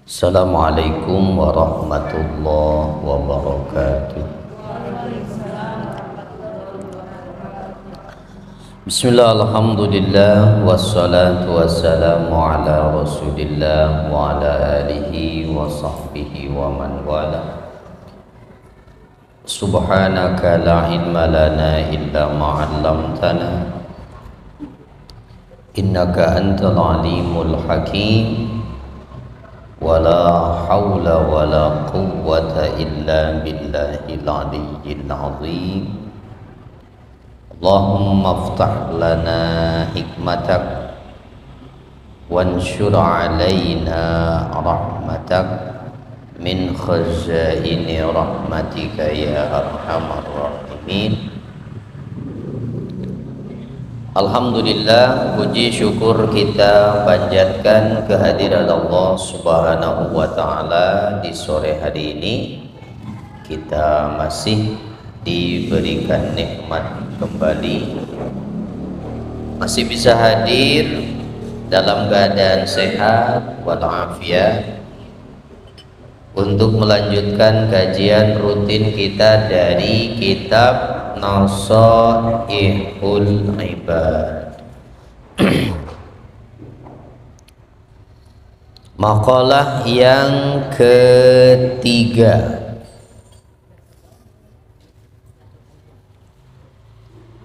Assalamualaikum warahmatullahi wabarakatuh. Bismillah, alhamdulillah, wassalatu wassalamu ala rasulillah wa ala alihi wa sahbihi wa man wala. Subhanaka la ilma lana illa ma 'allamtana innaka antal alimul hakim. Wala hawla wala quwwata illa billahil aliyyil azim. Allahumma aftah lana hikmatak wanshur alaina rahmatak min khazaini rahmatika ya arhamar rahimin. Alhamdulillah, puji syukur kita panjatkan kehadiran Allah Subhanahu wa ta'ala. Di sore hari ini kita masih diberikan nikmat kembali, masih bisa hadir dalam keadaan sehat walafiat untuk melanjutkan kajian rutin kita dari kitab Nasaihul Ibad. Makalah yang ketiga,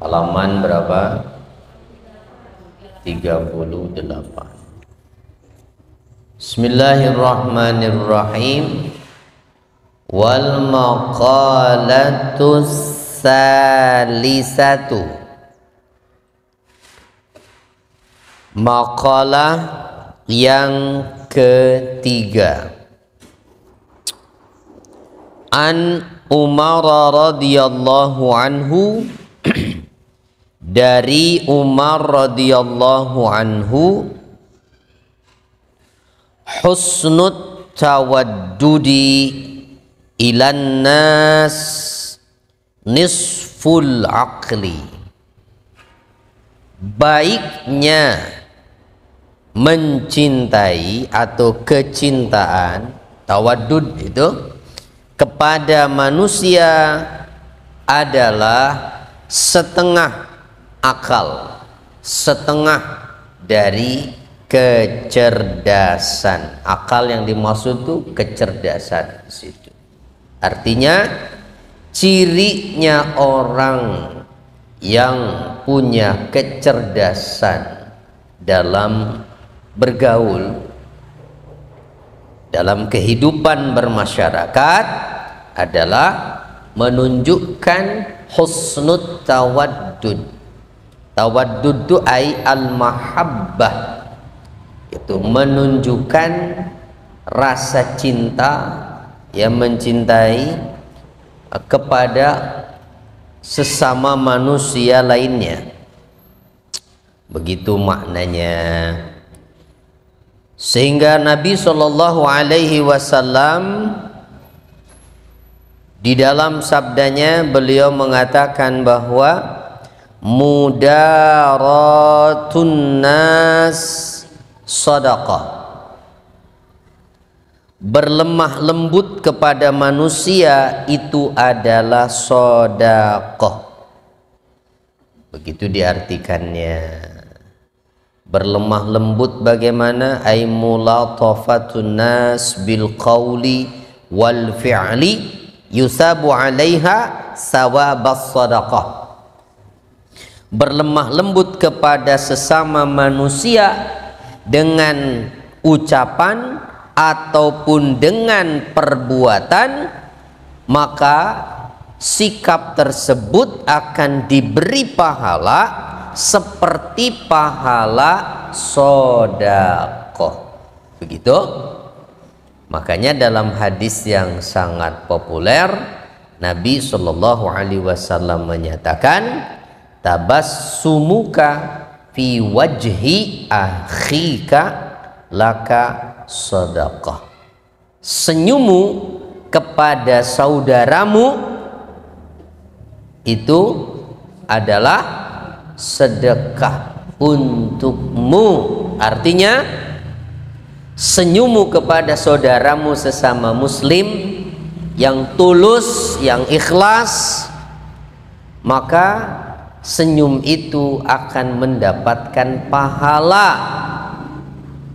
halaman berapa? 38. Bismillahirrahmanirrahim. Wal maqalatus salisatu, makalah yang ketiga. An Umar radhiyallahu anhu, dari Umar radhiyallahu anhu, husnut tawaddudi ilan nas nisful aqli, baiknya mencintai atau kecintaan, tawaddud itu kepada manusia adalah setengah akal, setengah dari kecerdasan. Akal yang dimaksud itu kecerdasan di situ. Artinya cirinya orang yang punya kecerdasan dalam bergaul, dalam kehidupan bermasyarakat adalah menunjukkan husnut tawaddud. Tawaddud itu ai al-mahabbah, itu menunjukkan rasa cinta, yang mencintai kepada sesama manusia lainnya. Begitu maknanya. Sehingga Nabi Shallallahu Alaihi Wasallam di dalam sabdanya beliau mengatakan bahwa mudaratun nas sadaqah, berlemah lembut kepada manusia itu adalah sedekah. Begitu diartikannya. Berlemah lembut bagaimana? Ay mulatafatun nas bil qawli wal fi'li yusabu 'alaiha sawabas sedekah. Berlemah lembut kepada sesama manusia dengan ucapan ataupun dengan perbuatan, maka sikap tersebut akan diberi pahala seperti pahala sedekah. Begitu. Makanya dalam hadis yang sangat populer, Nabi Shallallahu Alaihi Wasallam menyatakan, tabassumuka fi wajhi akhika laka sedekah. Senyummu kepada saudaramu itu adalah sedekah untukmu. Artinya senyummu kepada saudaramu sesama muslim yang tulus, yang ikhlas, maka senyum itu akan mendapatkan pahala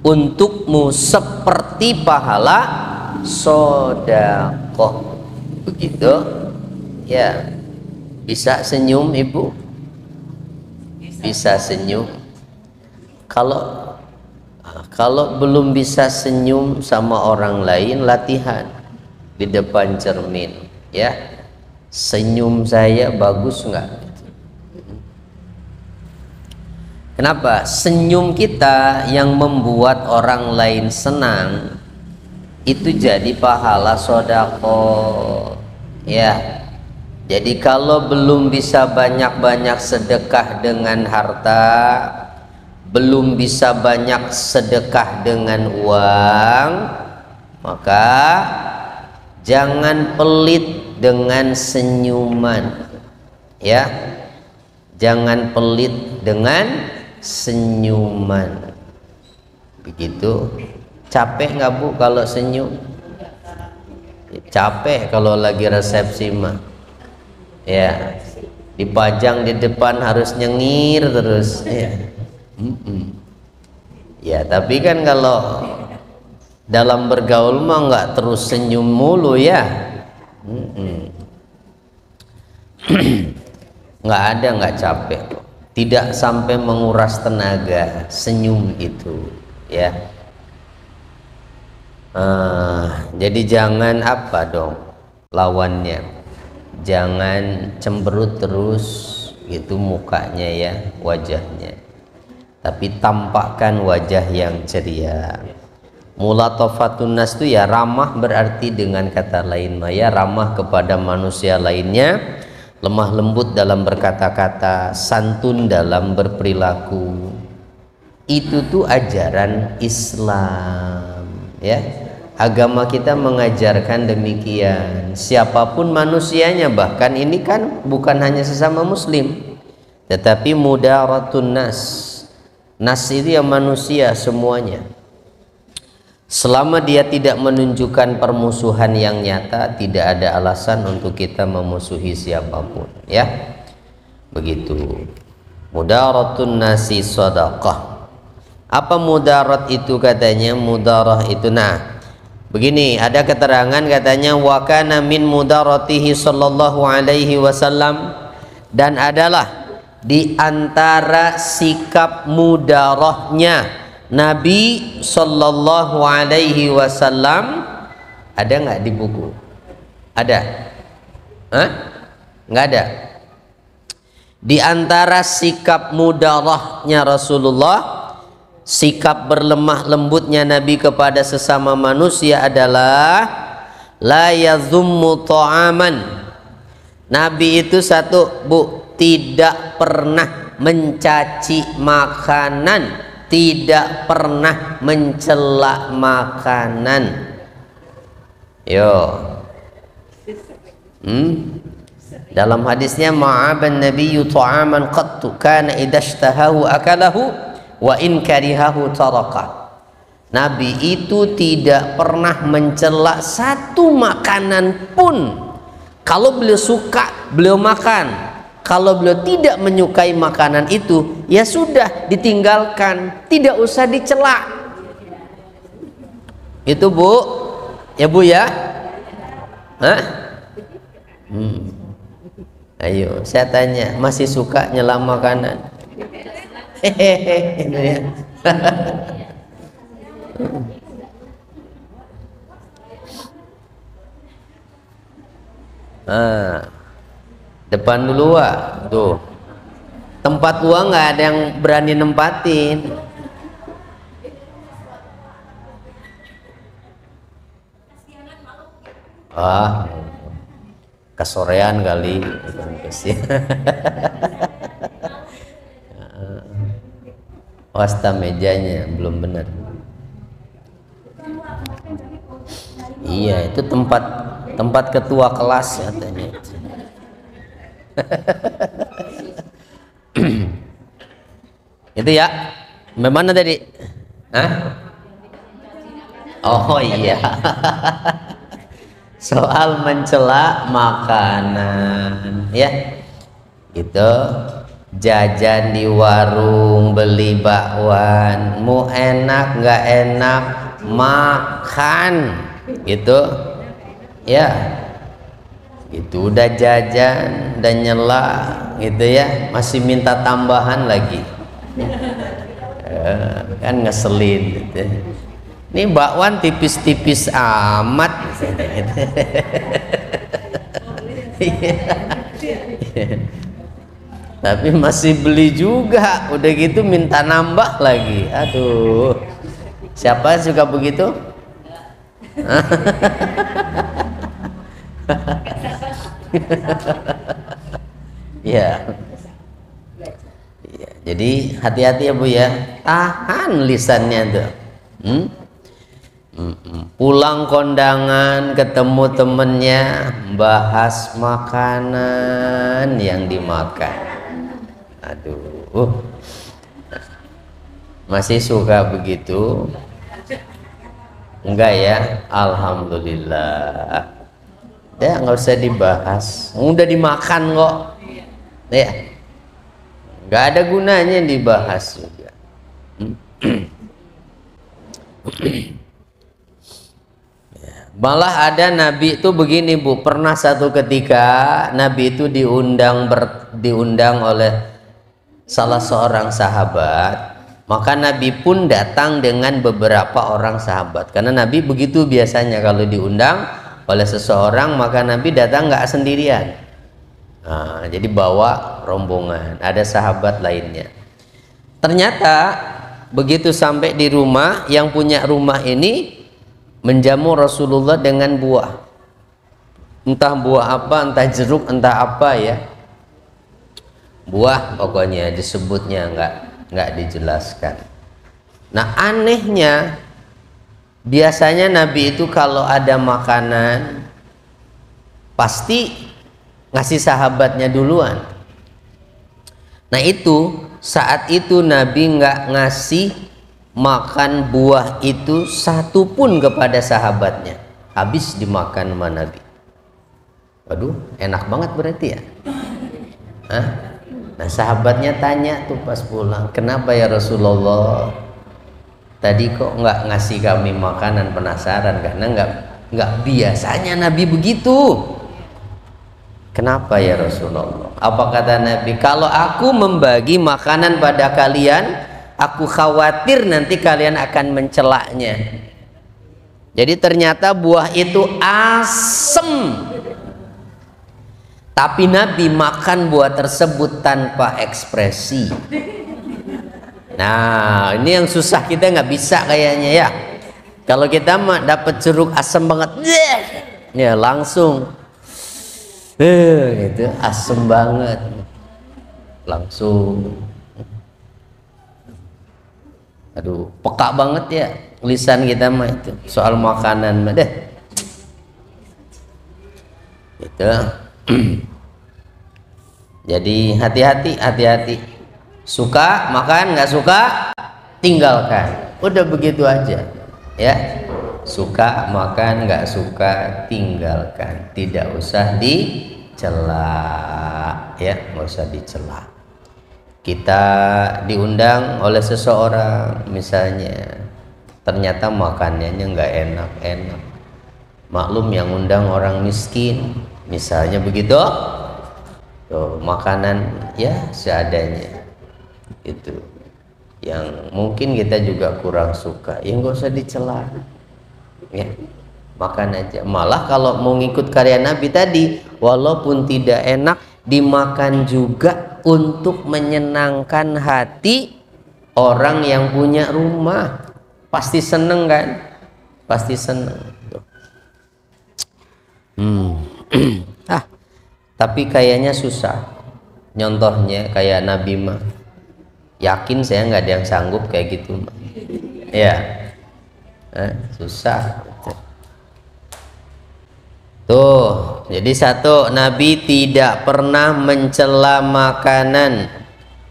untukmu seperti pahala sedekah. Begitu ya. Bisa senyum ibu? Bisa senyum. Kalau belum bisa senyum sama orang lain, latihan di depan cermin ya. Senyum saya bagus nggak? Kenapa? Senyum kita yang membuat orang lain senang itu jadi pahala sedekah ya. Jadi kalau belum bisa banyak-banyak sedekah dengan harta, belum bisa banyak sedekah dengan uang, maka jangan pelit dengan senyuman ya. Jangan pelit dengan senyuman. Begitu. Capek nggak Bu kalau senyum? Capek kalau lagi resepsi mah ya, dipajang di depan harus nyengir terus ya. Ya tapi kan kalau dalam bergaul mah nggak terus senyum mulu ya. Nggak capek, tidak sampai menguras tenaga senyum itu ya. Jadi jangan apa dong lawannya, jangan cemberut terus gitu mukanya ya, wajahnya, tapi tampakkan wajah yang ceria. Mulatafatun nas itu ya ramah, berarti dengan kata lain ya ramah kepada manusia lainnya, lemah lembut dalam berkata-kata, santun dalam berperilaku. Itu tuh ajaran Islam ya. Agama kita mengajarkan demikian. Siapapun manusianya, bahkan ini kan bukan hanya sesama muslim, tetapi mudaratun nas. Nas itu ya manusia semuanya. Selama dia tidak menunjukkan permusuhan yang nyata, tidak ada alasan untuk kita memusuhi siapapun ya. Begitu. Mudaratun nasi sedekah. Apa mudarat itu katanya? Mudarah itu begini, ada keterangan katanya wa kana min mudaratihi sallallahu alaihi wasallam, dan adalah di antara sikap mudarahnya Nabi sallallahu alaihi wasallam. Ada nggak di buku? Ada? Nggak ada. Di antara sikap mudarahnya Rasulullah, sikap berlemah lembutnya Nabi kepada sesama manusia adalah la yazummu ta'aman. Nabi itu satu Bu, tidak pernah mencaci makanan, tidak pernah mencela makanan. Dalam hadisnya ma'aban nabiyyu ta'aman qattu kana idashtahahu akalahu wa in karihahu taraka. Nabi itu tidak pernah mencela satu makanan pun. Kalau beliau suka, beliau makan. Kalau beliau tidak menyukai makanan itu, ya sudah ditinggalkan, tidak usah dicela. Itu Bu, ya Bu ya. Ayo, saya tanya, masih suka nyela makanan? Hehehe, ya. Depan dulu tuh, tempat uang nggak ada yang berani nempatin. Kesorean kali. Wasta mejanya belum benar. Iya, itu tempat ketua kelas katanya. Itu ya. Bagaimana tadi? Oh iya. Soal mencela makanan ya. Gitu. Jajan di warung, beli bakwan, mau enak nggak enak makan gitu ya. Itu udah jajan, udah nyela gitu ya, masih minta tambahan lagi. Kan ngeselin gitu. Ini bakwan tipis-tipis amat gitu. Tapi masih beli juga, udah gitu minta nambah lagi. Aduh, siapa suka begitu? Ya. Ya, jadi hati-hati ya Bu ya, tahan lisannya tuh. Pulang kondangan ketemu temennya bahas makanan yang dimakan. Aduh, masih suka begitu? Enggak ya? Alhamdulillah. Ya nggak usah dibahas, udah dimakan kok. Ya, nggak ada gunanya dibahas juga. Malah ada Nabi itu begini Bu, pernah satu ketika Nabi itu diundang oleh salah seorang sahabat, maka Nabi pun datang dengan beberapa orang sahabat, karena Nabi begitu biasanya kalau diundang oleh seseorang maka Nabi datang nggak sendirian. Nah, jadi bawa rombongan, ada sahabat lainnya. Ternyata begitu sampai di rumah, yang punya rumah ini menjamu Rasulullah dengan buah, entah buah apa, entah jeruk, entah apa ya, buah pokoknya disebutnya, nggak dijelaskan. Nah anehnya, biasanya Nabi itu kalau ada makanan pasti ngasih sahabatnya duluan. Nah itu saat itu Nabi nggak ngasih makan buah itu satu pun kepada sahabatnya, habis dimakan sama Nabi. Waduh, enak banget berarti ya. Hah? Nah sahabatnya tanya tuh pas pulang, kenapa ya Rasulullah, tadi kok nggak ngasih kami makanan, penasaran karena nggak biasanya Nabi begitu. Kenapa ya Rasulullah? Apa kata Nabi? Kalau aku membagi makanan pada kalian, aku khawatir nanti kalian akan mencelaknya. Jadi ternyata buah itu asem, tapi Nabi makan buah tersebut tanpa ekspresi. Nah ini yang susah, kita nggak bisa kayaknya ya. Kalau kita mah dapat jeruk asam banget, ya langsung gitu, asam banget langsung. Aduh, peka banget ya lisan kita mah itu soal makanan mah deh. Gitu. Jadi hati-hati. Suka makan, nggak suka tinggalkan. Udah begitu aja ya. Suka makan, nggak suka tinggalkan. Tidak usah dicela ya, nggak usah dicela. Kita diundang oleh seseorang misalnya, ternyata makanannya nggak enak-enak. Maklum yang undang orang miskin misalnya begitu. Tuh, makanan ya seadanya itu yang mungkin kita juga kurang suka, ya nggak usah dicela ya, makan aja. Malah kalau mau ngikut karya Nabi tadi, walaupun tidak enak dimakan juga untuk menyenangkan hati orang yang punya rumah. Pasti seneng kan, pasti seneng tuh. Tapi kayaknya susah. Nyontohnya kayak Nabi mah, yakin saya nggak ada yang sanggup kayak gitu mah. Ya, susah. Tuh, jadi satu, Nabi tidak pernah mencela makanan.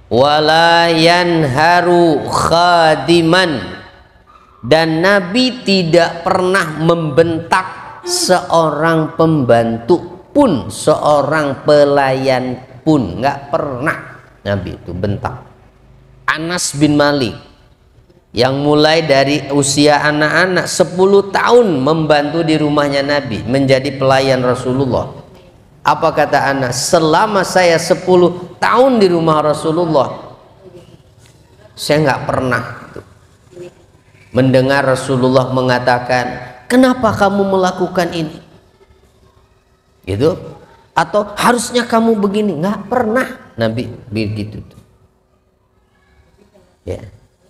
Wala yanharu khadiman, dan Nabi tidak pernah membentak seorang pembantu pun, seorang pelayan pun, nggak pernah Nabi itu bentak. Anas bin Malik yang mulai dari usia anak-anak 10 tahun membantu di rumahnya Nabi, menjadi pelayan Rasulullah. Apa kata Anas? Selama saya 10 tahun di rumah Rasulullah, saya nggak pernah mendengar Rasulullah mengatakan, kenapa kamu melakukan ini? Gitu? Atau harusnya kamu begini? Nggak pernah Nabi begitu. Ya,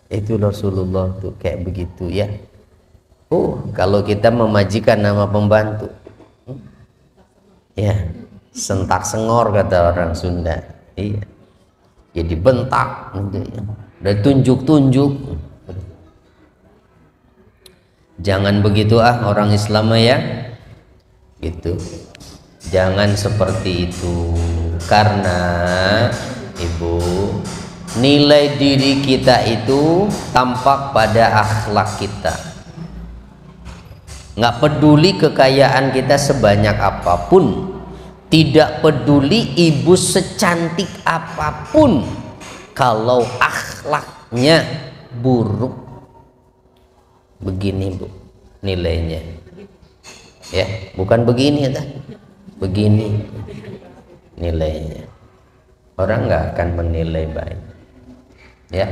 itu Rasulullah tuh kayak begitu ya. Kalau kita memajikan nama pembantu, ya sentak sengor kata orang Sunda. Iya, ya dibentak, dan tunjuk-tunjuk. Jangan begitu orang Islam ya, gitu. Jangan seperti itu, karena Ibu, nilai diri kita itu tampak pada akhlak kita. Nggak peduli kekayaan kita sebanyak apapun, tidak peduli ibu secantik apapun, kalau akhlaknya buruk, begini Bu nilainya ya, bukan begini ya, begini nilainya. Orang nggak akan menilai baik ya,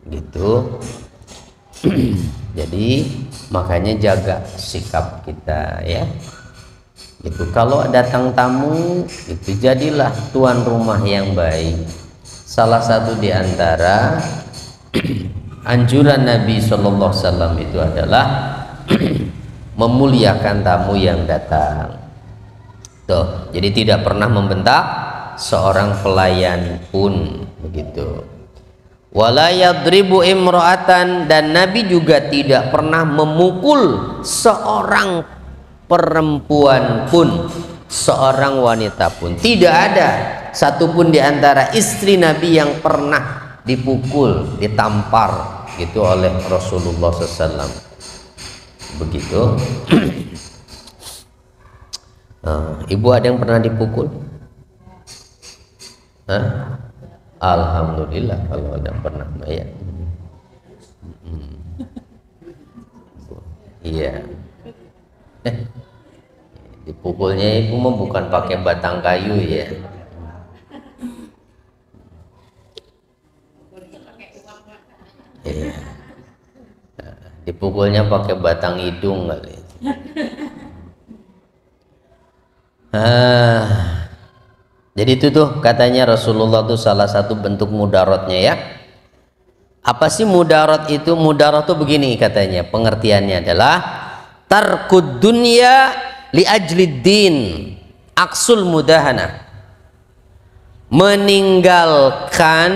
gitu. Jadi makanya jaga sikap kita ya, itu kalau datang tamu itu jadilah tuan rumah yang baik. Salah satu di antara anjuran Nabi Shallallahu Alaihi Wasallam itu adalah memuliakan tamu yang datang. Tuh, jadi tidak pernah membentak seorang pelayan pun begitu. Wala yadribu imra'atan, dan Nabi juga tidak pernah memukul seorang perempuan pun, seorang wanita pun. Tidak ada satupun di antara istri Nabi yang pernah dipukul, ditampar gitu oleh Rasulullah SAW. Begitu. Ibu ada yang pernah dipukul? Alhamdulillah kalau ada yang pernah ya. Iya. Dipukulnya ibu mah bukan pakai batang kayu ya. Iya. Dipukulnya pakai batang hidung kali. Jadi itu tuh katanya Rasulullah tuh salah satu bentuk mudaratnya ya. Apa sih mudarat itu? Mudarat tuh begini katanya, pengertiannya adalah tarkud dunya li ajlid din, aksul mudahana, meninggalkan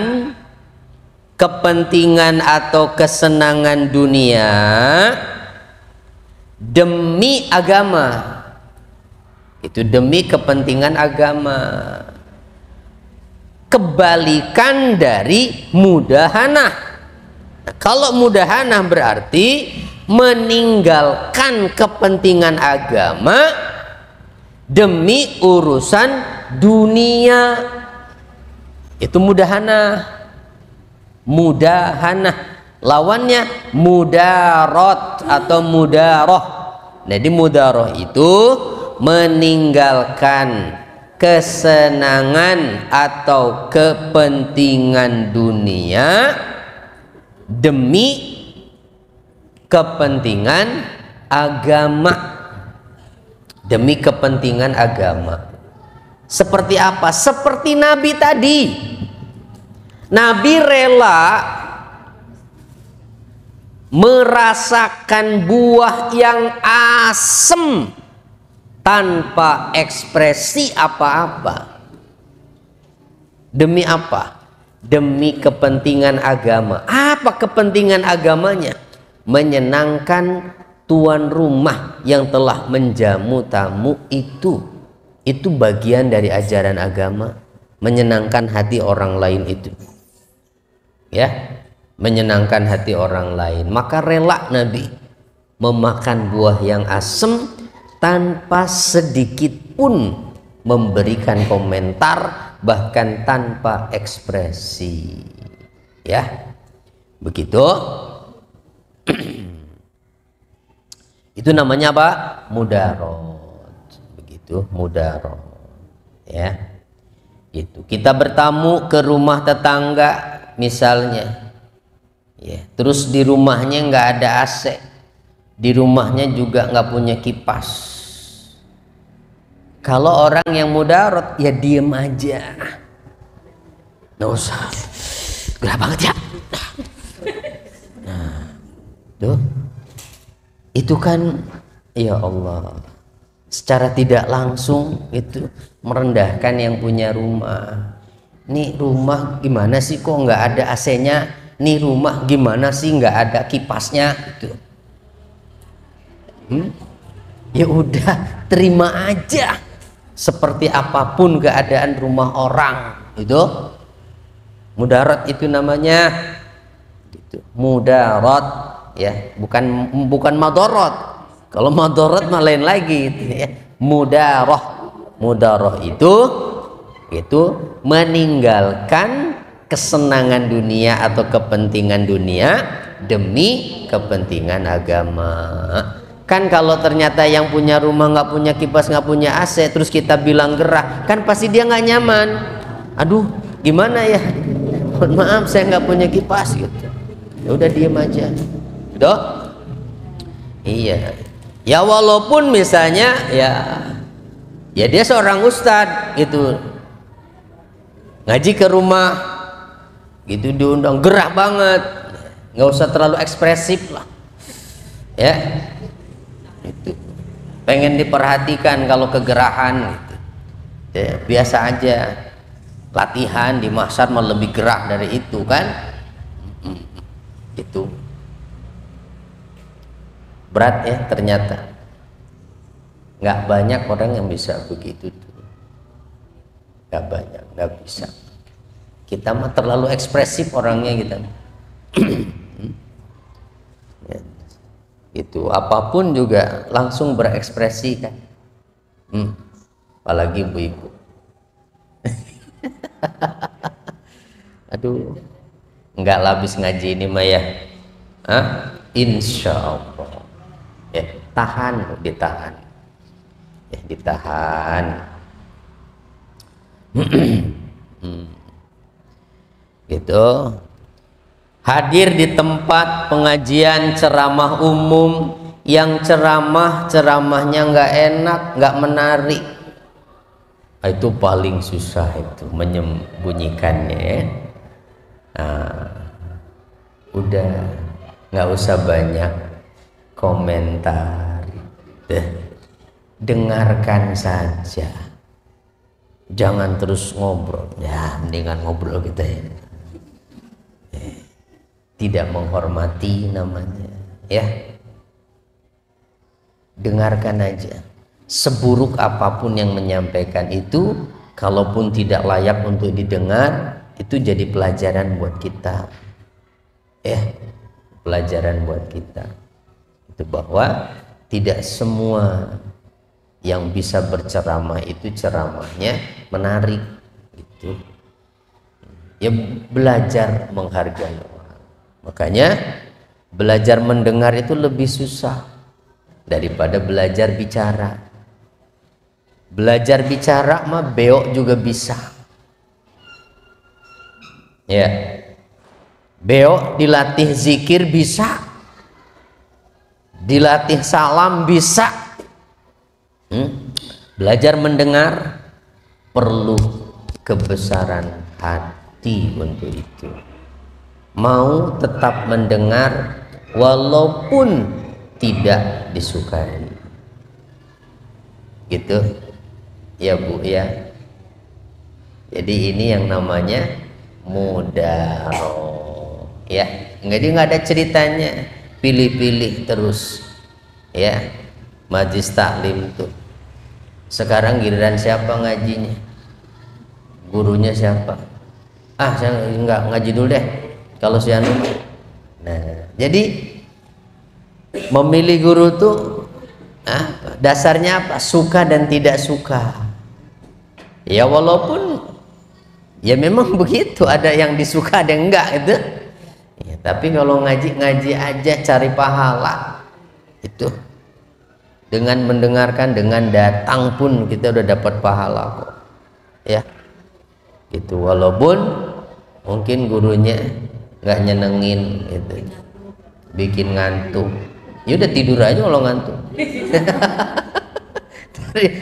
kepentingan atau kesenangan dunia demi agama. Itu demi kepentingan agama. Kebalikan dari mudahanah. Nah, kalau mudahanah berarti meninggalkan kepentingan agama demi urusan dunia. Itu mudahanah. Mudahanah lawannya mudarat atau mudaroh. Jadi mudaroh itu meninggalkan kesenangan atau kepentingan dunia demi kepentingan agama. Demi kepentingan agama. Seperti apa? Seperti Nabi tadi. Nabi rela merasakan buah yang asem tanpa ekspresi apa-apa. Demi apa? Demi kepentingan agama. Apa kepentingan agamanya? Menyenangkan tuan rumah yang telah menjamu tamu itu. Itu bagian dari ajaran agama, menyenangkan hati orang lain itu. Ya. menyenangkan hati orang lain, maka rela Nabi memakan buah yang asem tanpa sedikit pun memberikan komentar, bahkan tanpa ekspresi. Ya, begitu. Itu namanya apa? Mudarat. Begitu, mudarat. Ya, itu. Kita bertamu ke rumah tetangga misalnya, ya, terus di rumahnya nggak ada AC, di rumahnya juga nggak punya kipas. Kalau orang yang mudarat, ya diem aja, nggak usah, gerah banget ya. Nah, tuh, itu kan, ya Allah, secara tidak langsung itu merendahkan yang punya rumah. Nih rumah gimana sih kok nggak ada AC-nya? Nih rumah gimana sih nggak ada kipasnya? Gitu. Ya udah, terima aja. Seperti apapun keadaan rumah orang, itu mudarat, itu namanya itu mudarat, ya, bukan madorot. Kalau madorot mah lain lagi, gitu, ya. Mudaroh itu meninggalkan kesenangan dunia atau kepentingan dunia demi kepentingan agama. Kan kalau ternyata yang punya rumah nggak punya kipas, nggak punya AC, terus kita bilang gerah, kan pasti dia nggak nyaman. Aduh, gimana ya? Mohon maaf, saya nggak punya kipas, gitu. Ya udah, diem aja. Doh, iya. Ya walaupun misalnya ya dia seorang ustadz gitu, ngaji ke rumah gitu, diundang gerah banget, nggak usah terlalu ekspresif lah, ya. Itu pengen diperhatikan kalau kegerahan gitu, ya, biasa aja. Latihan di mahsyar mah lebih gerah dari itu kan. Itu berat ya, ternyata nggak banyak orang yang bisa begitu tuh, nggak banyak, nggak bisa. Kita mah terlalu ekspresif orangnya kita. Ya. Itu apapun juga langsung berekspresi kan. Apalagi ibu-ibu. Aduh, nggak habis ngaji ini mah ya. Insya Allah. Ya, ditahan. Ya, ditahan. Gitu. Hadir di tempat pengajian ceramah umum yang ceramahnya nggak enak, nggak menarik, itu paling susah itu menyembunyikannya, ya. Udah nggak usah banyak komentar, dengarkan saja, jangan terus ngobrol. Ya, mendingan ngobrol kita ya. Tidak menghormati namanya, ya. Dengarkan aja. Seburuk apapun yang menyampaikan itu, kalaupun tidak layak untuk didengar, itu jadi pelajaran buat kita, ya. Pelajaran buat kita itu bahwa tidak semua yang bisa berceramah itu ceramahnya menarik, gitu. Ya, belajar menghargai orang. Makanya belajar mendengar itu lebih susah daripada belajar bicara. Belajar bicara mah beok juga bisa, ya. Beok dilatih zikir bisa, dilatih salam bisa. Belajar mendengar perlu kebesaran hati untuk itu. Mau tetap mendengar walaupun tidak disukai, gitu ya Bu, ya. Jadi ini yang namanya mudaroh, ya. Nggak ada ceritanya pilih-pilih terus, ya. Majlis taklim tuh sekarang giliran siapa ngajinya, gurunya siapa? Saya nggak ngaji dulu deh, kalau si Anu Nah, jadi memilih guru tuh dasarnya apa? Suka dan tidak suka. Ya walaupun ya memang begitu, ada yang disuka ada yang enggak gitu. Ya, tapi kalau ngaji aja cari pahala itu, dengan mendengarkan, dengan datang pun kita udah dapat pahala kok. Ya. Gitu, walaupun mungkin gurunya nggak nyenengin gitu, bikin ngantuk. Ya udah tidur aja kalau ngantuk.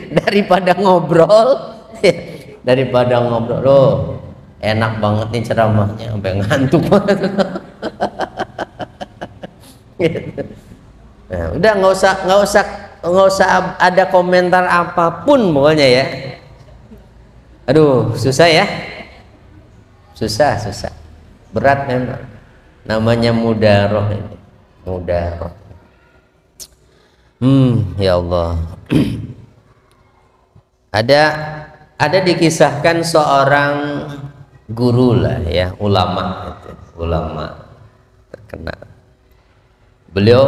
Daripada ngobrol, daripada ngobrol. Loh, enak banget nih ceramahnya sampai ngantuk banget. Gitu. Nah, udah nggak usah ada komentar apapun pokoknya ya. Aduh, susah ya, susah berat memang, namanya mudaroh ini, mudaroh. Ya Allah. ada dikisahkan seorang guru lah ya, ulama itu, ulama terkenal. Beliau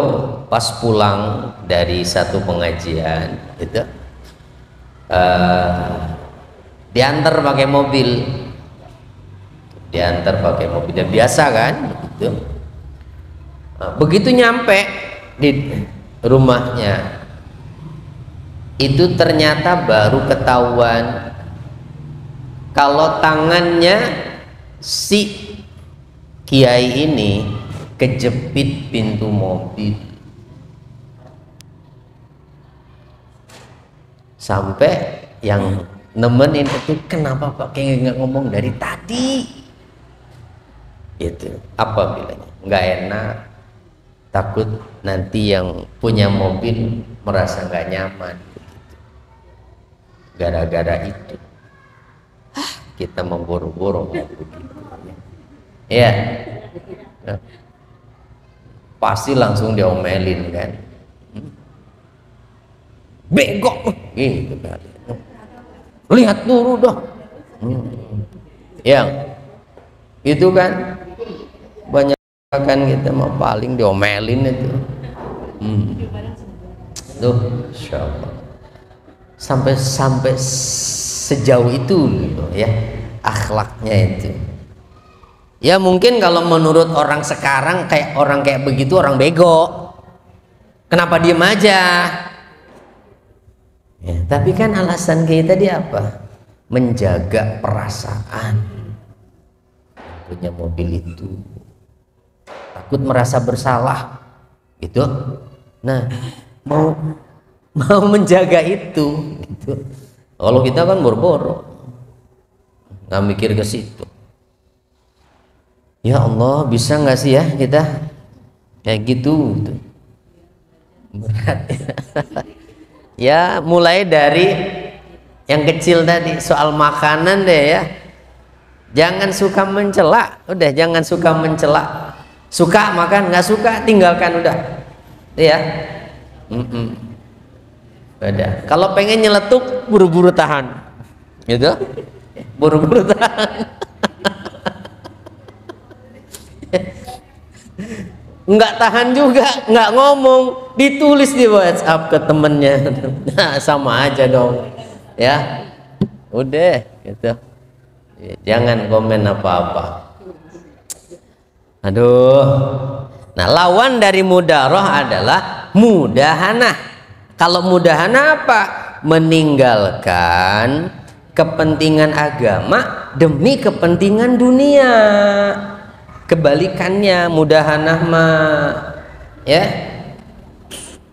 pas pulang dari satu pengajian itu diantar pakai mobil, dan biasa kan gitu. Begitu nyampe di rumahnya itu ternyata baru ketahuan kalau tangannya si kiai ini kejepit pintu mobil, sampai yang nemenin itu, kenapa Pak kayak nggak ngomong dari tadi? Itu apa bilangnya? Nggak enak, takut nanti yang punya mobil merasa nggak nyaman. Gara-gara itu, kita memburu-buru begitu. Ya, pasti langsung diomelin kan, bego gitu kan. Lihat dulu dong. Yang itu kan banyak kan kita mau paling diomelin itu. Tuh, insyaallah. Sampai sejauh itu gitu ya akhlaknya itu. Ya mungkin kalau menurut orang sekarang kayak begitu orang bego. Kenapa diem aja? Ya, tapi kan alasan kita tadi apa? Menjaga perasaan. Punya mobil itu takut merasa bersalah gitu. Nah, mau menjaga itu gitu. Kalau kita kan boro-boro nggak mikir ke situ. Ya Allah, bisa nggak sih ya kita kayak gitu, gitu. Berat. Ya mulai dari yang kecil tadi soal makanan deh ya, jangan suka mencela, udah jangan suka mencela. Suka makan, nggak suka tinggalkan udah ya. Udah, kalau pengen nyeletuk buru-buru tahan gitu, buru-buru tahan. Nggak tahan juga, nggak ngomong, ditulis di WhatsApp ke temennya. Nah, sama aja dong ya, udah gitu, jangan komen apa-apa. Aduh. Nah, lawan dari mudaroh adalah mudahanah. Kalau mudahanah apa? Meninggalkan kepentingan agama demi kepentingan dunia. Kebalikannya mudahanah mah ya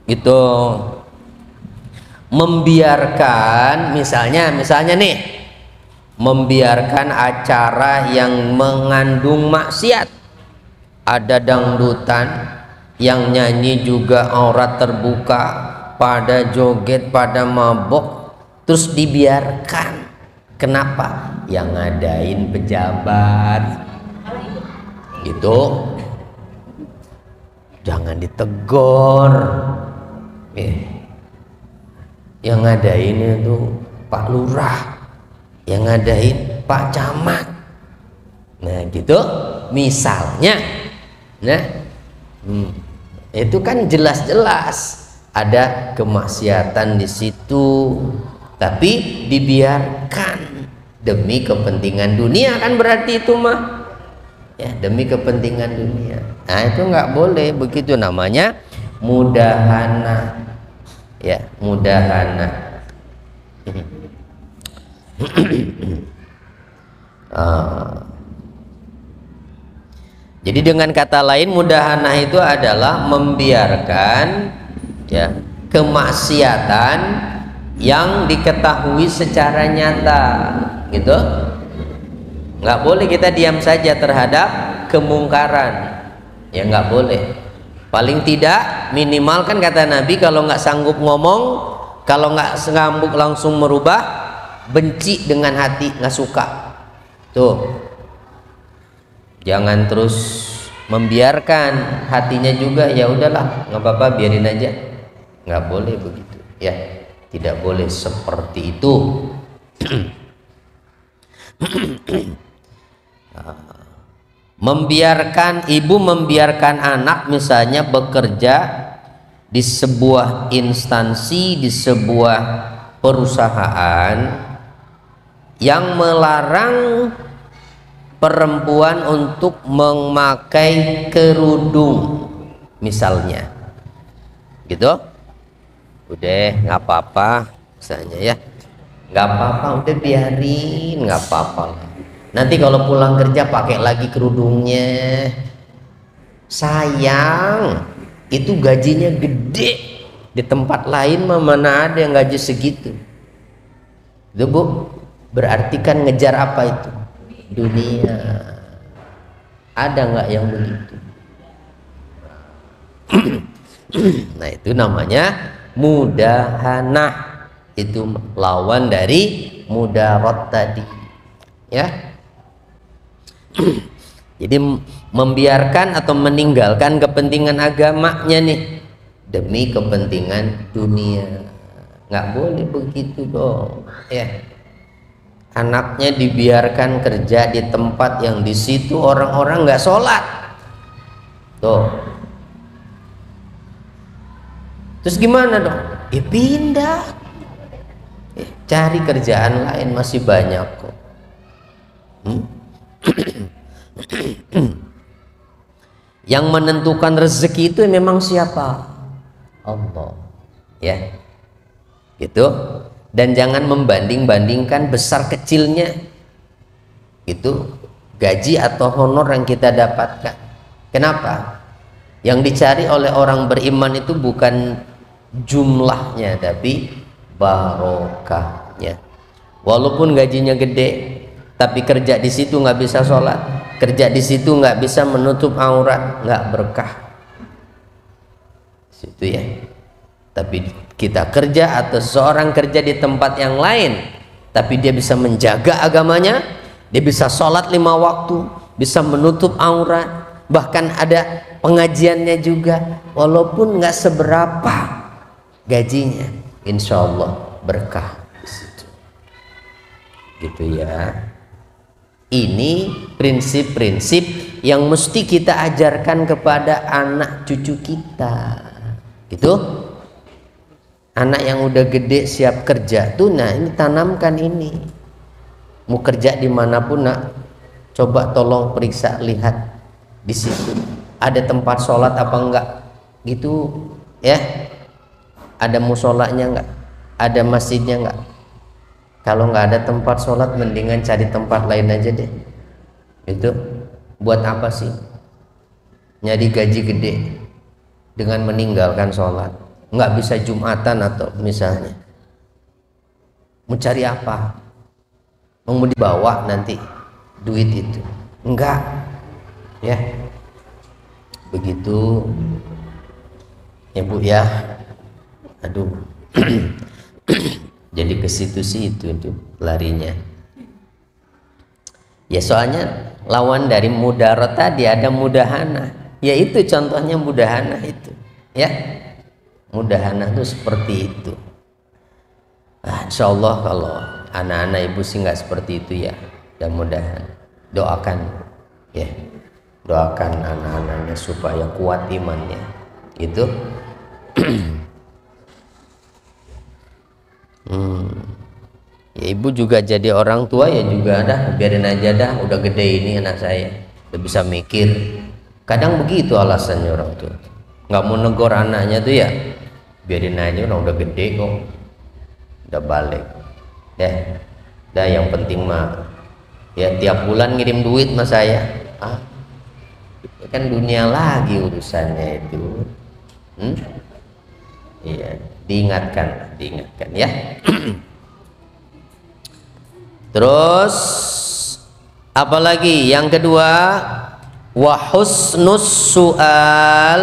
gitu, membiarkan misalnya nih, membiarkan acara yang mengandung maksiat, ada dangdutan yang nyanyi juga aurat terbuka, pada joget, pada mabok, terus dibiarkan. Kenapa? Yang ngadain pejabat itu jangan ditegur. Yang ngadain itu Pak Lurah, yang ngadain Pak Camat. Nah gitu misalnya. Nah Itu kan jelas-jelas ada kemaksiatan di situ, tapi dibiarkan demi kepentingan dunia, kan berarti itu mah ya, demi kepentingan dunia. Nah itu nggak boleh begitu, namanya mudahana ya, mudahana. Jadi dengan kata lain, mudahana itu adalah membiarkan ya kemaksiatan yang diketahui secara nyata, gitu. Nggak boleh kita diam saja terhadap kemungkaran, ya nggak boleh. Paling tidak minimal kan kata Nabi, kalau nggak sanggup ngomong, kalau nggak sanggup langsung merubah, benci dengan hati, nggak suka. Tuh, jangan terus membiarkan hatinya juga, ya udahlah nggak apa-apa biarin aja, nggak boleh begitu ya, tidak boleh seperti itu. Membiarkan ibu membiarkan anak misalnya bekerja di sebuah instansi, di sebuah perusahaan yang melarang perempuan untuk memakai kerudung misalnya, gitu. Udah nggak apa-apa misalnya ya, nggak apa-apa, udah biarin, nggak apa-apa. Nanti kalau pulang kerja pakai lagi kerudungnya. Sayang, itu gajinya gede, di tempat lain mah mana ada yang gaji segitu. Itu Bu, berarti kan ngejar apa itu? Dunia. Ada nggak yang begitu? Nah itu namanya mudahanah, itu lawan dari mudarat tadi ya. Jadi membiarkan atau meninggalkan kepentingan agamanya nih demi kepentingan dunia, nggak boleh begitu dong ya. Anaknya dibiarkan kerja di tempat yang di situ orang-orang nggak sholat, tuh. Terus gimana dong? Ya pindah, cari kerjaan lain, masih banyak kok. Yang menentukan rezeki itu memang siapa? Allah ya, gitu. Dan jangan membanding-bandingkan besar kecilnya itu gaji atau honor yang kita dapatkan. Kenapa? Yang dicari oleh orang beriman itu bukan jumlahnya, tapi barokahnya. Walaupun gajinya gede, tapi kerja di situ nggak bisa sholat, kerja di situ nggak bisa menutup aurat, nggak berkah situ ya. Tapi kita kerja atau seseorang kerja di tempat yang lain, tapi dia bisa menjaga agamanya, dia bisa sholat 5 waktu, bisa menutup aurat, bahkan ada pengajiannya juga, walaupun nggak seberapa gajinya, insya Allah berkah di situ. Gitu ya. Ini prinsip-prinsip yang mesti kita ajarkan kepada anak cucu kita, gitu. Anak yang udah gede siap kerja tuh, nah ini tanamkan ini. Mau kerja dimanapun nak, coba tolong periksa, lihat di situ ada tempat sholat apa enggak, gitu ya. Ada musolanya enggak, ada masjidnya enggak. Kalau nggak ada tempat sholat, mendingan cari tempat lain aja deh. Itu buat apa sih nyari gaji gede dengan meninggalkan sholat? Nggak bisa Jumatan atau misalnya mau cari apa? Mau dibawa nanti duit itu? Enggak ya, begitu ya Bu ya. Aduh. Jadi ke situ sih itu larinya. Ya soalnya lawan dari mudarat tadi ada mudahana. Ya itu contohnya mudahana itu. Ya. Mudahana itu seperti itu. Insya Allah kalau anak-anak ibu sih nggak seperti itu ya. Dan mudahan doakan ya. doakan anak-anaknya supaya kuat imannya gitu. Ya ibu juga jadi orang tua ya juga dah, biarin aja dah, udah gede ini anak saya udah bisa mikir. Kadang begitu alasannya orang tua, nggak mau negor anaknya tuh ya, biarin aja udah gede kok, udah balik ya. Dah yang penting mah ya tiap bulan ngirim duit sama saya. Kan dunia lagi urusannya itu. Iya, diingatkan ya. Terus apalagi yang kedua, wa husnus su'al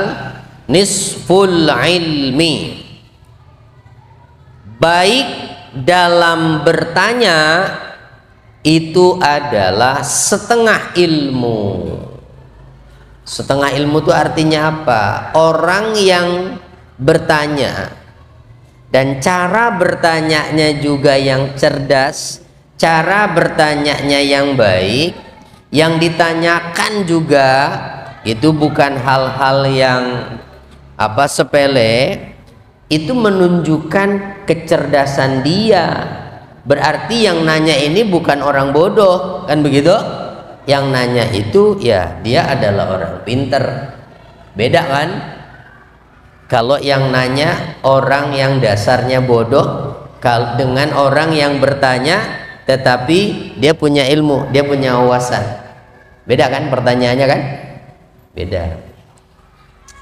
nisful ilmi. Baik dalam bertanya itu adalah setengah ilmu. Setengah ilmu itu artinya apa? Orang yang bertanya dan cara bertanyanya juga yang cerdas, cara bertanyanya yang baik, yang ditanyakan juga itu bukan hal-hal yang sepele, itu menunjukkan kecerdasan dia. Berarti yang nanya ini bukan orang bodoh, kan begitu? Yang nanya itu ya dia adalah orang pinter. Beda kan? Kalau yang nanya orang yang dasarnya bodoh dengan orang yang bertanya tetapi dia punya ilmu, dia punya wawasan. Beda kan pertanyaannya kan? Beda.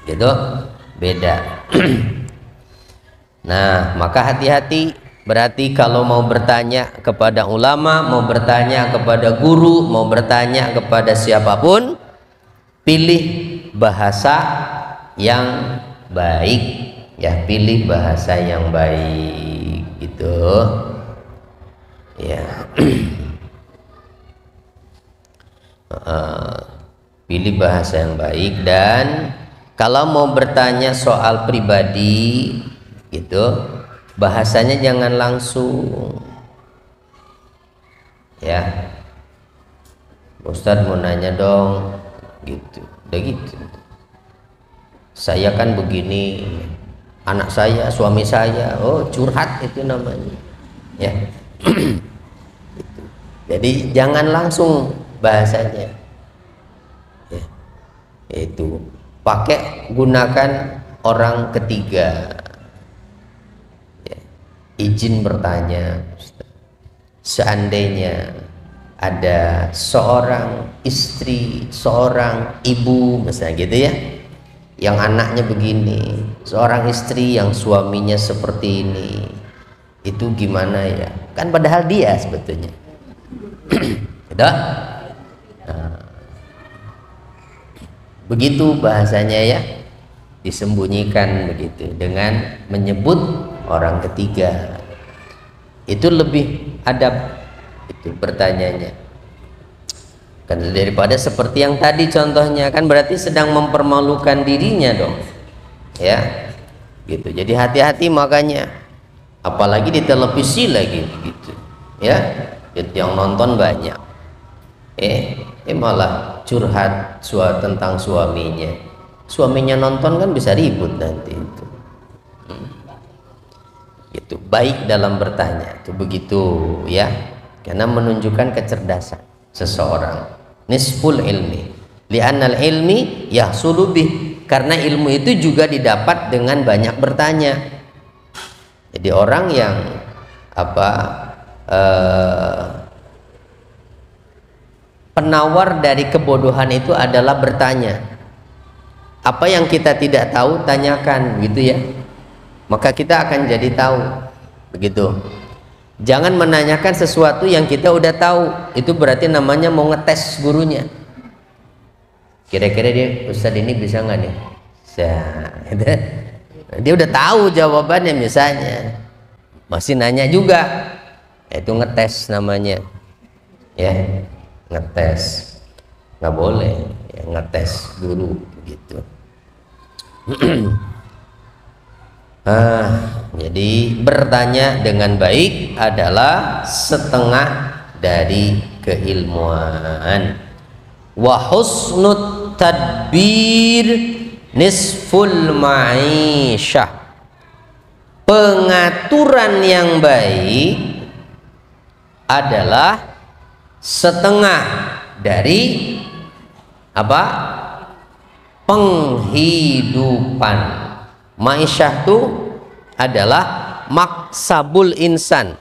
Gitu? Beda. Nah, maka hati-hati. Berarti kalau mau bertanya kepada ulama, mau bertanya kepada guru, mau bertanya kepada siapapun, pilih bahasa yang baik ya, pilih bahasa yang baik gitu ya. Pilih bahasa yang baik. Dan kalau mau bertanya soal pribadi gitu, bahasanya jangan langsung ya. Ustadz mau nanya dong gitu, udah gitu, saya kan begini, anak saya, suami saya, curhat itu namanya ya. Jadi jangan langsung bahasanya ya. Itu gunakan orang ketiga ya. Izin bertanya, seandainya ada seorang istri, seorang ibu misalnya gitu ya, yang anaknya begini, seorang istri yang suaminya seperti ini, itu gimana ya? Kan padahal dia sebetulnya nah, begitu bahasanya ya, disembunyikan begitu dengan menyebut orang ketiga. Itu lebih adab itu bertanyanya kan, daripada seperti yang tadi contohnya, kan berarti sedang mempermalukan dirinya dong ya gitu. Jadi hati-hati makanya, apalagi di televisi lagi gitu ya, yang nonton banyak malah curhat tentang suaminya nonton, kan bisa ribut nanti itu gitu. Baik dalam bertanya itu begitu ya, karena menunjukkan kecerdasan seseorang. Nisful ilmi li'annal ilmi yahsulu bih, karena ilmu itu juga didapat dengan banyak bertanya. Jadi orang yang penawar dari kebodohan itu adalah bertanya. Apa yang kita tidak tahu tanyakan gitu ya, maka kita akan jadi tahu begitu. Jangan menanyakan sesuatu yang kita udah tahu, itu berarti namanya mau ngetes gurunya. Kira-kira dia, Ustadz ini bisa nggak nih? Dia udah tahu jawabannya misalnya, masih nanya juga, itu ngetes namanya ya, ngetes. Nggak boleh ya, ngetes guru gitu. Jadi bertanya dengan baik adalah setengah dari keilmuan. Wa husnut tadbir nisful ma'isyah. Pengaturan yang baik adalah setengah dari apa? Penghidupan. Ma'isyah itu adalah maksabul insan,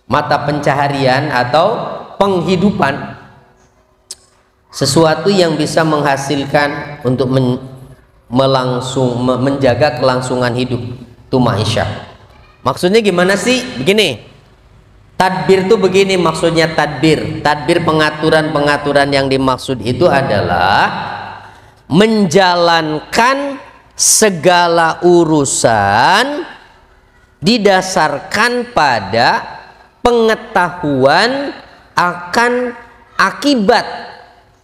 mata pencaharian atau penghidupan, sesuatu yang bisa menghasilkan untuk menjaga kelangsungan hidup, itu ma'isyah. Maksudnya gimana sih? Begini, tadbir itu begini maksudnya. Tadbir pengaturan yang dimaksud itu adalah menjalankan segala urusan didasarkan pada pengetahuan akan akibat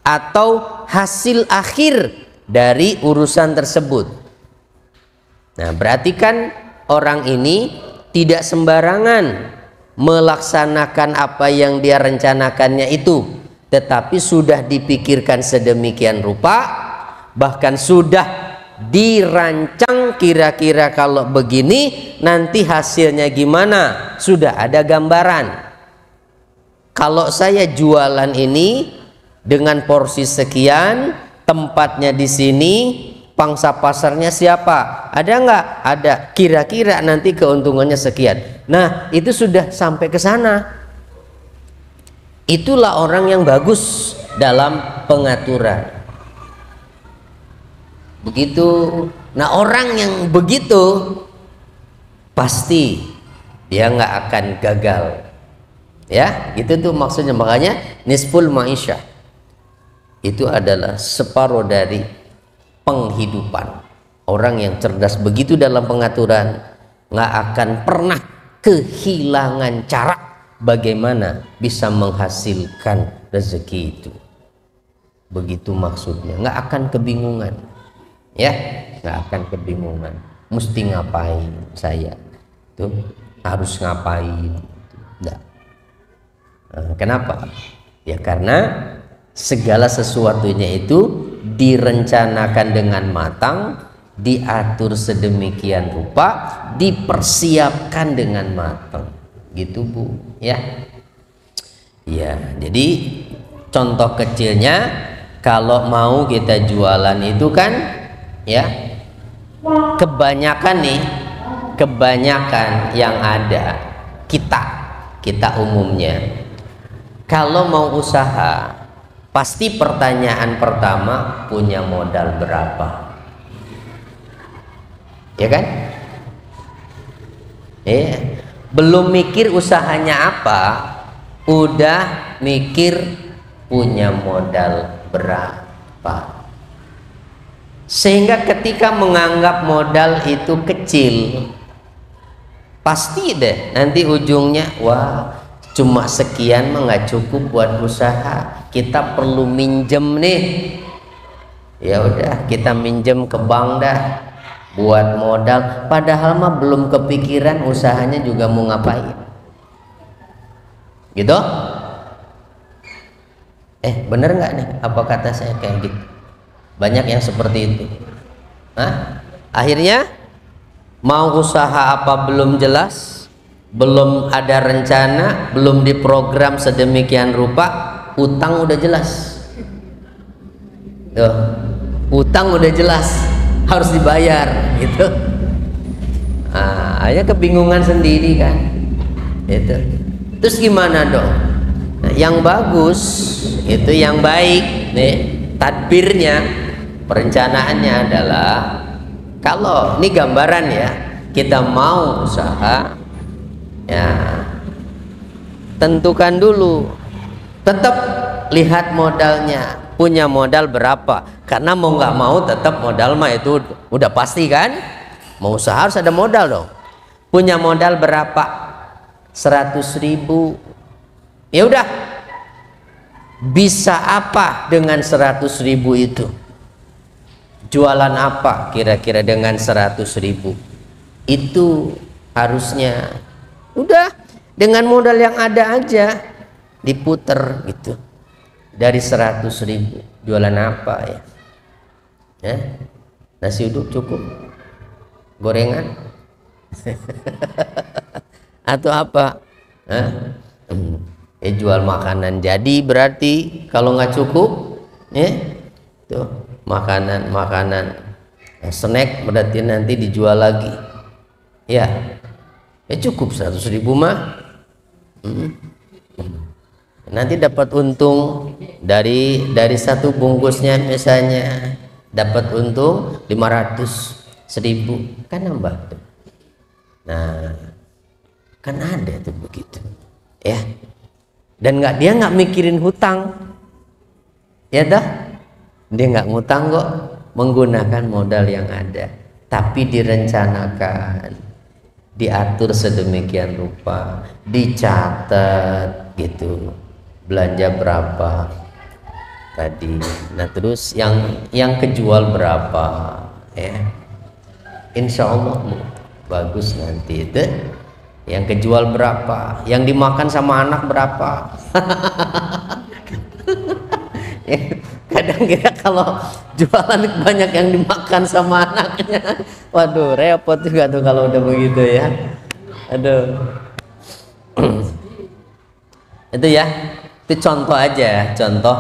atau hasil akhir dari urusan tersebut. Nah, berarti kan orang ini tidak sembarangan melaksanakan apa yang dia rencanakannya itu, tetapi sudah dipikirkan sedemikian rupa, bahkan sudah dirancang kira-kira kalau begini nanti hasilnya gimana, sudah ada gambaran. Kalau saya jualan ini dengan porsi sekian, tempatnya di sini, pangsa pasarnya siapa, ada nggak? Ada. Kira-kira nanti keuntungannya sekian. Nah, itu sudah sampai ke sana. Itulah orang yang bagus dalam pengaturan. Begitu. Nah, orang yang begitu pasti dia nggak akan gagal, ya gitu tuh maksudnya. Makanya nisful ma'isyah itu adalah separuh dari penghidupan. Orang yang cerdas begitu dalam pengaturan nggak akan pernah kehilangan cara bagaimana bisa menghasilkan rezeki itu. Begitu maksudnya, nggak akan kebingungan. Ya, nggak akan kebingungan. Mesti ngapain saya? Tuh harus ngapain? Nggak. Nah, kenapa? Ya karena segala sesuatunya itu direncanakan dengan matang, diatur sedemikian rupa, dipersiapkan dengan matang. Gitu Bu, ya. Ya, jadi contoh kecilnya kalau mau kita jualan itu kan, ya, kebanyakan yang ada kita umumnya kalau mau usaha pasti pertanyaan pertama punya modal berapa, ya kan? Belum mikir usahanya apa, udah mikir punya modal berapa. Sehingga ketika menganggap modal itu kecil, pasti deh nanti ujungnya, wah cuma sekian mah nggak cukup buat usaha, kita perlu minjem nih. Ya udah kita minjem ke bank dah buat modal, padahal mah belum kepikiran usahanya juga mau ngapain. Gitu? Bener nggak nih apa kata saya kayak gitu? Banyak yang seperti itu. Akhirnya mau usaha apa belum jelas, belum ada rencana, belum diprogram sedemikian rupa, utang udah jelas. Tuh, utang udah jelas harus dibayar gitu. Akhirnya kebingungan sendiri kan. Itu. Terus gimana dong? Nah, yang bagus itu yang baik nih, tadbirnya, perencanaannya adalah kalau ini gambaran ya, kita mau usaha ya tentukan dulu, tetap lihat modalnya, punya modal berapa, karena mau nggak mau tetap modal mah itu udah pasti kan, mau usaha harus ada modal dong. Punya modal berapa? 100.000. Ya udah, bisa apa dengan 100.000 itu? Jualan apa kira-kira dengan 100.000? Itu harusnya udah dengan modal yang ada aja diputer gitu dari 100.000. Jualan apa ya? Ya? Nasi uduk cukup? Gorengan? Atau apa? Hah? Jual makanan. Jadi berarti kalau nggak cukup, ya, tuh makanan snack berarti nanti dijual lagi. Ya cukup 100.000 mah. Nanti dapat untung dari satu bungkusnya misalnya dapat untung 500.000 kan nambah tuh. Nah kan ada tuh begitu ya. Dan dia nggak mikirin hutang ya dah, dia nggak ngutang kok, menggunakan modal yang ada, tapi direncanakan, diatur sedemikian rupa, dicatat gitu, belanja berapa tadi, nah terus yang kejual berapa ya, insya Allah bagus nanti itu. Yang kejual berapa, yang dimakan sama anak berapa. Kadang kita kalau jualan banyak yang dimakan sama anaknya, waduh repot juga tuh kalau udah begitu ya. Aduh. Itu ya, itu contoh aja, contoh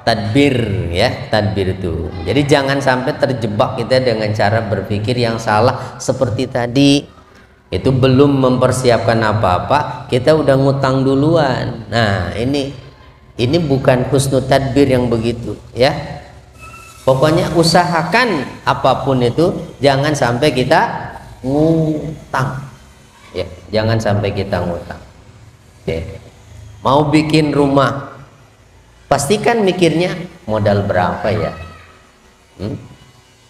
tadbir ya, tadbir itu. Jadi jangan sampai terjebak kita dengan cara berpikir yang salah seperti tadi. Itu belum mempersiapkan apa-apa, kita udah ngutang duluan. Nah ini bukan husnul tadbir yang begitu ya. Pokoknya usahakan apapun itu jangan sampai kita ngutang ya, jangan sampai kita ngutang ya. Mau bikin rumah pastikan mikirnya modal berapa ya,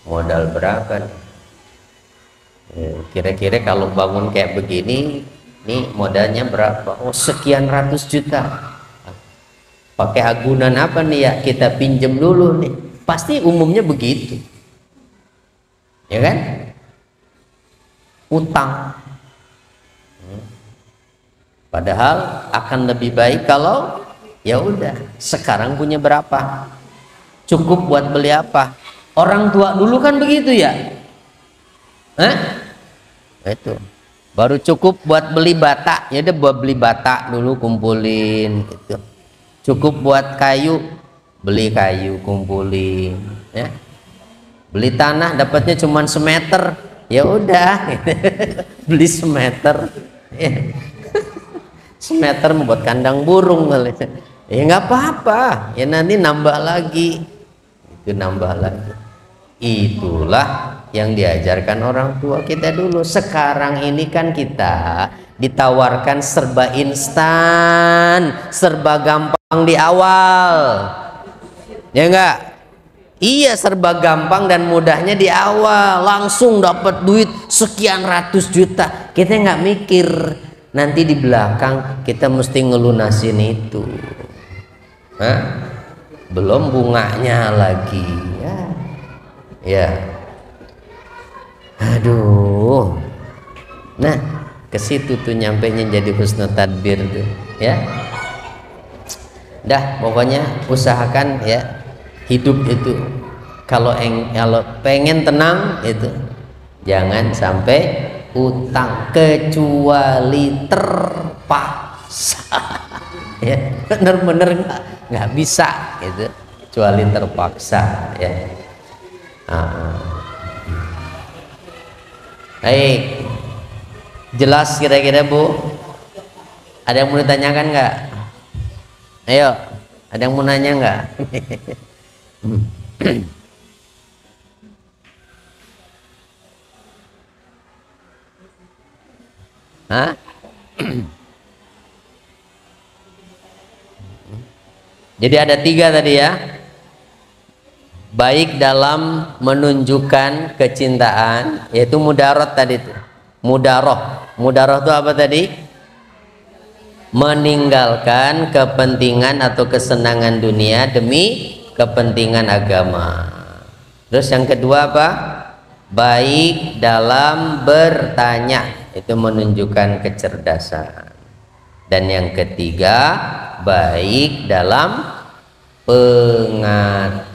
modal berapa nih? Kira-kira kalau bangun kayak begini nih modalnya berapa? Oh sekian ratus juta. Pakai agunan apa nih ya, kita pinjam dulu nih, pasti umumnya begitu ya kan, utang. Padahal akan lebih baik kalau ya udah sekarang punya berapa cukup buat beli apa. Orang tua dulu kan begitu ya. Itu baru cukup buat beli bata, ya udah buat beli bata dulu kumpulin gitu. Cukup buat kayu, beli kayu kumpulin ya. Beli tanah dapatnya cuma semeter, ya udah beli semeter ya. Semeter membuat kandang burung kali ya, nggak apa-apa ya, nanti nambah lagi, itu nambah lagi. Itulah yang diajarkan orang tua kita dulu. Sekarang ini kan kita ditawarkan serba instan, serba gampang di awal ya enggak? Iya, serba gampang dan mudahnya di awal, langsung dapat duit sekian ratus juta. Kita nggak mikir nanti di belakang kita mesti ngelunasin itu. Belum bunganya lagi ya. Aduh, nah ke situ tuh nyampenya jadi husnul tadbir tuh ya. Dah pokoknya usahakan ya, hidup itu kalau pengen tenang itu jangan sampai utang kecuali terpaksa ya, bener-bener nggak bisa gitu, kecuali terpaksa ya. Baik, jelas kira-kira Bu? Ada yang mau ditanyakan nggak? Ayo, ada yang mau nanya nggak? Hah? Jadi ada 3 tadi ya. Baik dalam menunjukkan kecintaan, yaitu mudarat tadi itu. Mudaroh itu apa tadi? Meninggalkan kepentingan atau kesenangan dunia demi kepentingan agama. Terus yang kedua apa? Baik dalam bertanya, itu menunjukkan kecerdasan. Dan yang ketiga, baik dalam pengaturan.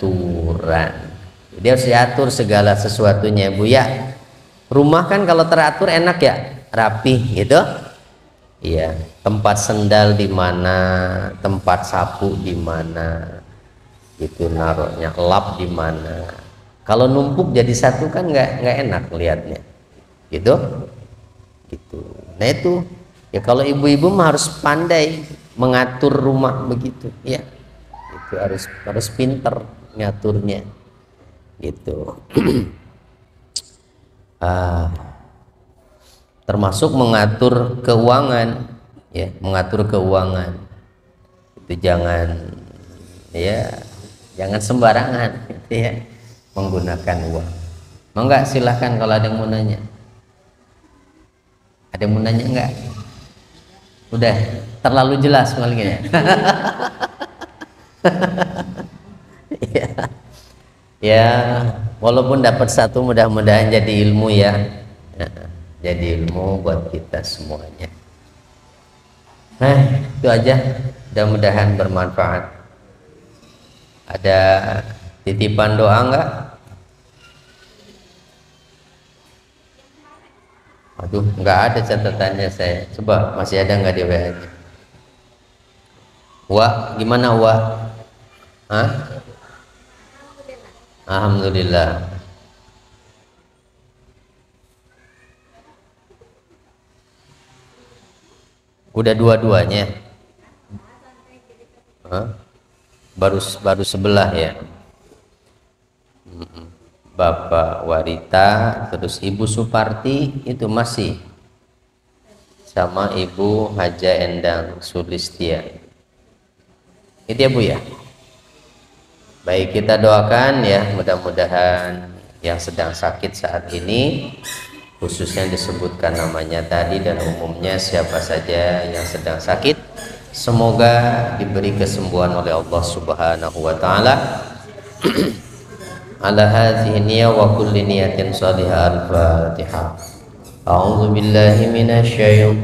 Jadi harus diatur segala sesuatunya, Bu ya. Rumah kan kalau teratur enak ya, rapi gitu. Iya, tempat sendal di mana, tempat sapu di mana, itu naruhnya, lap di mana. Kalau numpuk jadi satu kan nggak enak lihatnya, gitu. Gitu. Nah itu ya, kalau ibu-ibu mah harus pandai mengatur rumah begitu, ya. Itu harus pinter ngaturnya, gitu. Termasuk mengatur keuangan, ya, mengatur keuangan itu jangan sembarangan gitu ya, menggunakan uang. Enggak, silahkan kalau ada yang mau nanya. Ada yang mau nanya enggak? Udah terlalu jelas malingnya. Ya, ya, walaupun dapat satu mudah-mudahan jadi ilmu ya. Jadi ilmu buat kita semuanya. Nah, itu aja, mudah-mudahan bermanfaat. Ada titipan doa enggak? Aduh, enggak ada catatannya saya. Coba masih ada enggak di WA-nya? Wah, gimana Wah? Hah? Alhamdulillah. Udah dua-duanya. Baru sebelah ya. Bapak Warita, terus Ibu Suparti itu masih, sama Ibu Haja Endang Sulistia. Itu ya Bu ya. Baik, kita doakan ya, mudah-mudahan yang sedang sakit saat ini, khususnya disebutkan namanya tadi dan umumnya siapa saja yang sedang sakit, semoga diberi kesembuhan oleh Allah Subhanahu wa taala. Ala hadhihi niyyah wa kulli niyatin shalihah. Al-Fatihah. A'udzu billahi minasy syaithanir